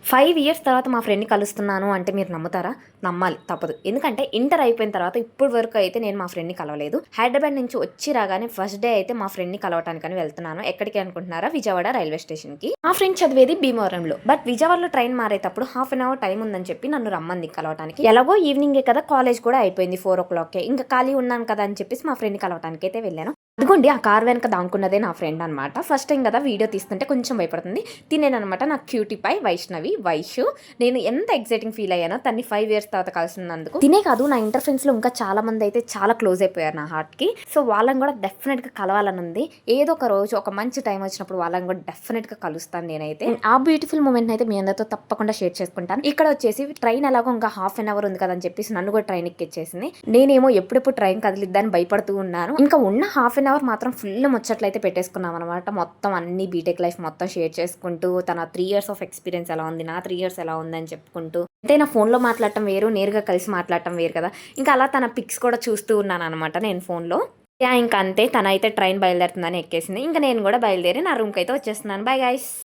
5 years తర్వాత మా ఫ్రెండ్‌ని కలుస్తున్నాను అంటే మీరు నమ్ముతారా? నమ్మాలి తప్పదు. ఎందుకంటే ఇంటర్ అయిపోయిన తర్వాత ఇప్పటి వరకు అయితే నేను మా ఫ్రెండ్‌ని కలవలేదు. హైదరాబాద్ నుంచి వచ్చి రాగానే ఫస్ట్ డే అయితే మా ఫ్రెండ్‌ని కలవటానికని వెళ్తున్నాను. ఎక్కడికి అనుకుంటున్నారా? విజయవాడ రైల్వే స్టేషన్‌కి. మా ఫ్రెండ్ చదివేది భీమవరంలో. బట్ విజయవాడలో ట్రైన్ మారేటప్పుడు హాఫ్ అన్ అవర్ టైం ఉందని చెప్పి నన్ను రమ్మంది కలవటానికి. ఎలాగో ఈవినింగే కదా కాలేజ్ కూడా అయిపోయింది 4:00కే. ఇంకా ఖాళీ ఉన్నాను కదా అని చెప్పేసి మా ఫ్రెండ్‌ని కలవటానికైతే వెళ్ళాను. అదిగోండి ఆ కార్ వెనక దాంకున్నదే నా ఫ్రెండ్ అనమాట. ఫస్ట్ టైం కదా వీడియో తీస్తుంటే కొంచెం భయపడుతుంది. తినేననమాట నాకు క్యూటీ పై వైష్ణవి, వైషు. నేను ఎంత ఎక్సైటింగ్ ఫీల్ అయ్యానో తన్ని 5 ఇయర్స్ తర్వాత కలిసినందుకు. తినే కాదు నా ఇంటర్ ఫ్రెండ్స్‌లో ఇంకా చాలా మంది అయితే చాలా క్లోజ్ అయిపోయారు నా హార్ట్‌కి. సో వాళ్ళని కూడా డెఫినెట్‌గా కలవాలని ఉంది. ఏదో ఒక రోజు ఒక మంచి టైం వచ్చినప్పుడు వాళ్ళని కూడా డెఫినెట్‌గా కలుస్తాను నేనైతే. ఆ బ్యూటిఫుల్ మూమెంట్ అయితే మీ అందరితో తప్పకుండా షేర్ చేసుకుంటాను. ఇక్కడ వచ్చేసి ట్రైన్ ఎలాగో ఇంకా హాఫ్ అన్ అవర్ ఉంది కదా అని చెప్పేసి నన్ను కూడా ట్రైన్ ఎక్కిచ్చేసింది. నేనేమో ఎప్పుడెప్పుడు ట్రైన్ కదిలిద్దని భయపడుతూ ఉన్నాను. ఇంకా ఉన్న హాఫ్ అన్ అవర్ మాత్రం ఫుల్ ముచ్చట్లయితే పెట్టేసుకున్నాం అనమాట. మొత్తం అన్ని బీటెక్ లైఫ్ మొత్తం షేర్ చేసుకుంటూ తన 3 ఇయర్స్ ఆఫ్ ఎక్స్పీరియన్స్ ఎలా ఉంది, నా 3 ఇయర్స్ ఎలా ఉందని చెప్పుకుంటూ, అంటే నా ఫోన్లో మాట్లాడటం వేరు, నేరుగా కలిసి మాట్లాడటం వేరు కదా. ఇంకా అలా తన పిక్స్ కూడా చూస్తూ ఉన్నాను అనమాట నేను ఫోన్లో. ఇంకా అంతే తనైతే ట్రైన్ బయలుదేరుతుందని ఎక్కేసింది. ఇంకా నేను కూడా బయలుదేరి నా రూమ్కి అయితే వచ్చేస్తున్నాను. Bye guys.